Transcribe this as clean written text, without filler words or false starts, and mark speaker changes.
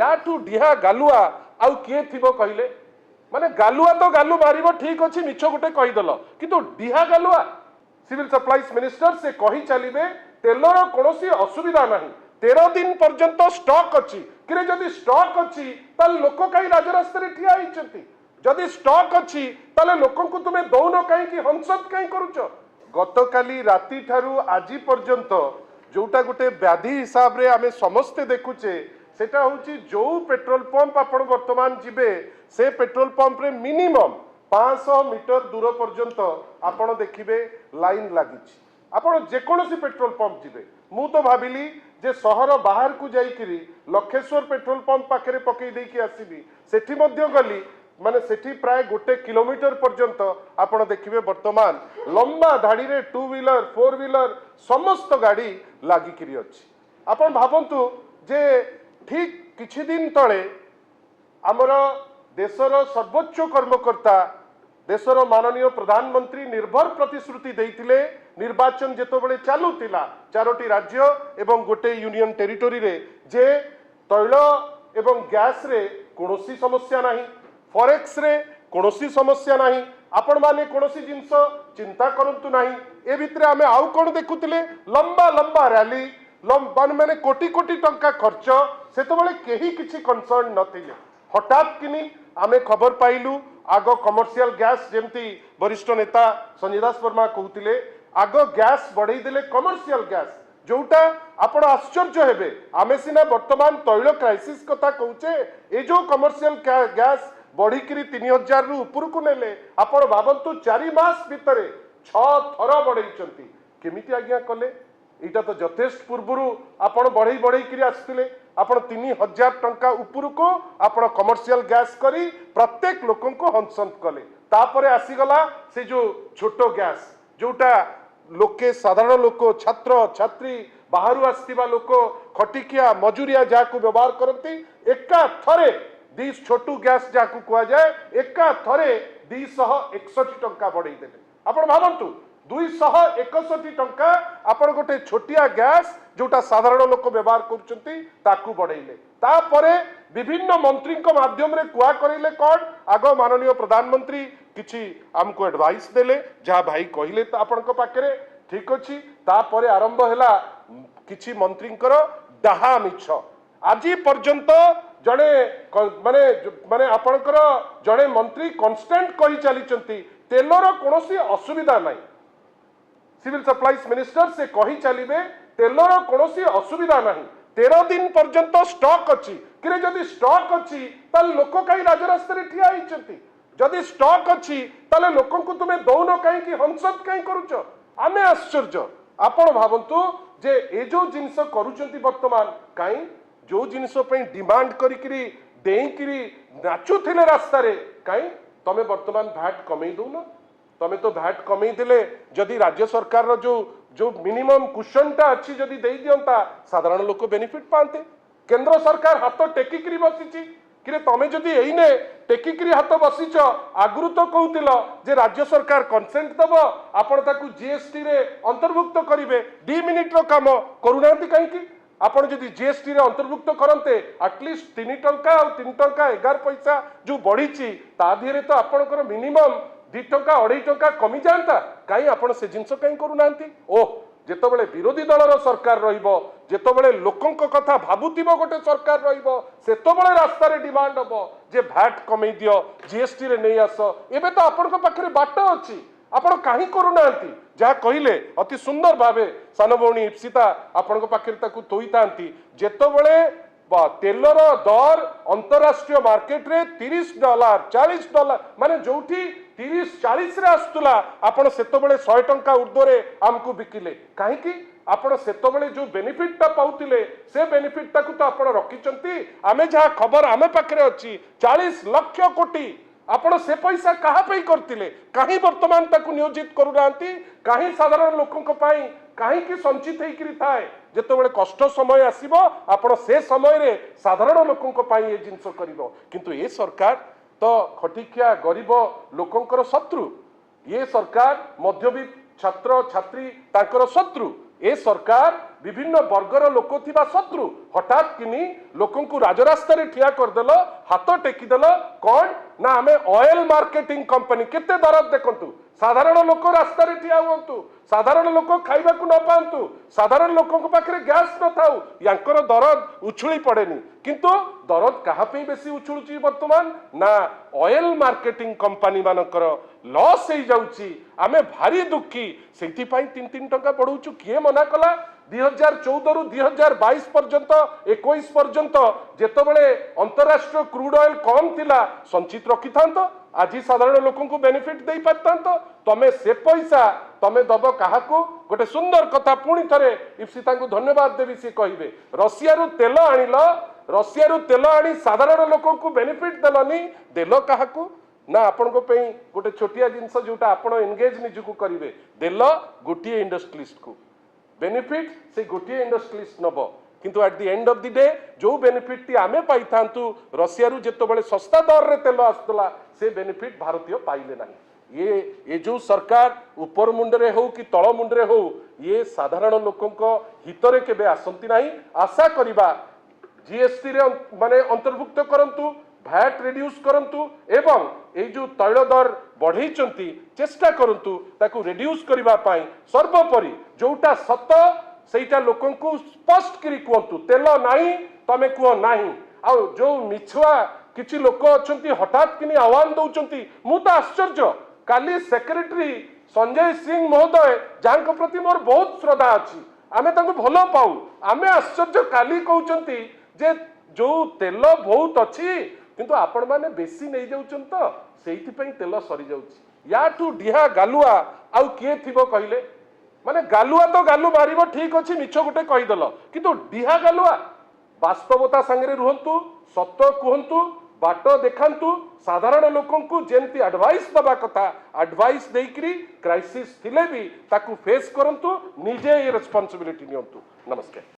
Speaker 1: याठू डिहा गालुआ आउ किए थिबो कहले माने गालुआ तो गालु मारिबो ठीक अछि मिछ गुटे कहिदल किंतु डिहा गालुआ सिविल सप्लाईज मिनिस्टर से कही चलिए तेलर कौन असुविधा ना 13 दिन पर्यंत स्टॉक अच्छी कि जदि स्टॉक अच्छी लोक कहीं राजरास्तार ठिया होती जदि स्टॉक अच्छी लोक को तुम्हें दौन कहीं हंसत कहीं करुच गतकाली राति ठारू आज पर्यंत जोटा गोटे व्याधि हिसाब रे आमे समस्ते देखुचे सेटा होची जो पेट्रोल पंप आपण वर्तमान जिबे से पेट्रोल पंप रे मिनिमम 500 मीटर दूर पर्यंत आपण देखिबे लाइन लागिछि आपण जेकोसी पेट्रोल पंप जिबे मु तो भाबिली जे सहर बाहर को जाइकिरी लखेश्वर पेट्रोल पंप पाखरे पकई देकी आसीबी सेठी मध्य गली माने सेठी प्राय 1 किलोमीटर पर्यंत आपण देखिबे वर्तमान लंबा धाड़ी रे 2 व्हीलर 4 व्हीलर समस्त गाड़ी लागिकिरी अछि आपण भाबंतु जे ठीक किछि दिन तळे आमर देशर सर्वोच्च कर्मकर्ता देशर माननीय प्रधानमंत्री निर्भर प्रतिश्रुति देइतिले निर्वाचन जेतबेले चालुतिला 4टी राज्य एवं गोटे यूनियन टेरिटोरी रे जे तैल एवं गैस रे कोनोसी समस्या नाही फॉरेक्स रे कोनोसी समस्या नाही आपण माने कोनोसी जिंस चिंता करंतु नाही ए भितरे आमे आउ कोन देखुतिले लंबा लंबा रैली लंबा माने कोटी कोटी टंका खर्च सेतबेले केही किछि कंसर्न नथिले हठात किनी आमे खबर पाइलु आग कमर्शियल गैस जेमती वरिष्ठ नेता संजय दास वर्मा कहते आग गैस बढ़ई देले कमर्शियल गैस जोटा आपण आश्चर्य हेबे आमे सिना वर्तमान तैल क्राइसिस कथा कहूचे ए जो कमर्शियल गैस बढ़िकी 3000 रु ऊपर को नेले आपण भाबंतु 4 मास भितरे 6 थर बढ़ई केमिति आज्ञा कले एटा तो यथेष्ट पूर्वरु आपण बढ़ई बढ़ई करी आसथिले आपण 3000 टंका ऊपर को आपण कमर्शियल गैस करी प्रत्येक लोकन को हंसंत कले तापरे आसीगला से जो छोटो गैस जोटा लोके साधारण लोक छात्र छात्री बाहरु आस्तिबा लोक खटिकिया मजूरिया जाकू व्यवहार करती एका थरे 20 छोटू गैस जाकू कुआ जाए एका थरे 261 टंका बढ़ई देले आपण भाबंतु 261 टंका आपण गोटे छोटिया गैस जोटा साधारण लोक व्यवहार करछंती ताकू बढ़ाइले तापरे विभिन्न मंत्री माध्यम रे कुआ करिले कोन आग माननीय प्रधानमंत्री किछि हमको एडवाइस देले जहा भाई कहिले त आपण को पाखरे ठीक अछि तापरे आरंभ हैला किछि मंत्रींकर डाहा मिछ आजी पर्यंत जड़े माने माने आपणकर जड़े मंत्री कांस्टेंट कहि चलीचंती तेलर कोनोसी असुविधा नाही सिविल सप्लाईज मिनिस्टर से कही चलिए तेलर कौन असुविधा नहीं 13 दिन पर्यंत स्टॉक अच्छी कि जदि स्टॉक अच्छी लोक कहीं राजरास्तार ठिया होती जदि स्टॉक अच्छी लोक को तुम्हें दौन कहीं हंसत कहीं करुच आमे आश्चर्य आपण भावंतु जे ए जो जिनस करूचंती वर्तमान कहीं जो जिनस डिमांड करी डेईकरी नाचुथिले रास्तार कहीं तमे वर्तमान भैट कमई दौन तमे तो भैट कमई देले जदि राज्य सरकार रो जो मिनिमम कुशनटा अच्छी जदि दे दियंता साधारण लोक बेनिफिट पाते केंद्र सरकार हाथ टेकिकरी बसीची कि तमे जदि एइने टेकिकरी हाथ बसीच आगुरु तो कहूतिल जे राज्य सरकार कंसेंट दब आपण ताकू जीएसटी रे अंतर्भुक्त करिवे 2 मिनिट रो काम करूनांती काईकी आपण जदि जीएसटी रे अंतर्भुक्त करंते एटलिस्ट 3 टंका और 3 टंका 11 पैसा जो बढ़ीची ता धीरे तो आपणकर मिनिमम 2 टंका 2.5 टंका कमी जाता कहीं आपण से जिनस कहीं करूनांती ओह जेतबेले विरोधी दलर सरकार रहिबो जेतबेले लोकंक कथा भाबुतिबो गोटे सरकार रहिबो सेतबेले रास्ता रे डिमांड हबो जे भैट कमई दियो जीएसटी रे नै आस एबे तो आपन को पाखरे बाट अछि आपण काहे करूनांती जहा कहिले अति सुंदर भावे सानभौणी इप्सिता आपण को पाखरे ताकू तोइतांती जेतबेले तेलर दर अंतरराष्ट्रीय मार्केट रे $30 $40 माने जोठी 30-40 रे आस्तुला आपण सेतबेले 100 टंका ऊर्ध्वरे हमकु बिकिले काहे कि आपण सेतबेले जो बेनिफिट ता पाउतिले से बेनिफिट ताकू तो आपण रखिचंती आमे जहा खबर आमे पाखरे अछि 40 लाख कोटी आपण से पैसा कहा पे करतिले काहे वर्तमान ताकू नियोजित करूनांती काहे साधारण लोकंक पई काहे कि संचित हेकरी थाए जेतबेले कष्ट समय आसीबो आपण से समय रे साधारण लोकंक पई ए जिंस करिवो किंतु ए सरकार तो खटिकिया गरीब लोकंकर शत्रु ये सरकार मध्यवित्त छात्र छात्री तांकर शत्रु ए सरकार विभिन्न वर्गर लोक थिबा शत्रु हठात किनी लोकन को राजरास्ता रे ठिया कर देलो हाथ टेकीदेल कौन ना आमे ऑयल मार्केटिंग कंपनी केते दरद देखंतु साधारण लोक रास्ता रे ठिया हुंतु साधारण लोक खाइबा को न पांतु साधारण लोक पाखे गैस न थाउ यांकर दरद उछुली पड़ेनी किंतु दरद कहा पे बेसी उछुलुची वर्तमान ना ऑयल मार्केटिंग कंपनी मानकर लॉस हो जाउची आमे भारी दुखी सेठी पई 3-3 टका पड़ौचु किए मना कला 2014 रु 2022 पर्यंत 21 पर्यंत जेतबेले अंतरराष्ट्रीय क्रूड ऑयल कम थिला संचित रखि थांतो आज साधारण लोक बेनिफिट दे पारतांतो तमे से पैसा तमे दब काहाकू गोटे सुंदर कथा पुणी थरे इप्सिता को धन्यवाद देवी सी कहिबे रशिया रु तेल आनी साधारण लोक को बेनिफिट देलनी देल काहाकू ना आपण गोटे छोटिया जिनस जोटा आपण एंगेज निजुकू करिवे देल गोटिए इंडस्ट्रियलिस्ट को बेनिफिट से गोटिए इंडस्ट्रियलिस्ट नब किंतु at the end of the day जो बेनिफिट टी आमे पाई थांतु रशिया रु जेतबेले सस्ता दर रे तेल आस्तला से बेनिफिट भारतीय पाइले नाही ये जो सरकार ऊपर मुंडरे हो कि तळ मुंडरे हो ये साधारण लोकंक हितरे केबे आसंती नाही आशा करिबा जीएसटी रे माने अंतर्भुक्त करंतु भैट रिड्यूस करंतु एवं ए जो तैल दर बढ़ेइचंती चेष्टा करंतु ताकू रिड्यूस करिबा पाई सर्वोपरि जोटा सत सेटा लोकन को स्पष्ट करी कहतु तेल नाही तमे कह नाही आ जो मिछुआ किछि लोक अछंती हठात किनी आह्वान दउचंती मु तो आश्चर्य काली सेक्रेटरी संजय सिंह महोदय जहां प्रति मोर बहुत श्रद्धा अछि आमे तांको भलो पाऊ आमे आश्चर्य काली कहउचंती जे जो तेल बहुत अछि किंतु आपण माने बेसी नहीं जाउचन तो सेहिति पई तेल सरी जाउची याठू डिहा गालुआ आउ किए थिबो कहिले माने गालुआ तो गालु मारिबो ठीक अछि मिछ गुटे कहिदल किंतु डिहा गालुआ वास्तवता संगे रुहंतु सत्य कहंतु बाट देखांतु साधारण लोकन को जेंती एडवाइस दबा कथा एडवाइस देकरी क्राइसिस थिले भी ताकू फेस करंतु निजे ये रिस्पांसिबिलिटी नियंतु नमस्कार।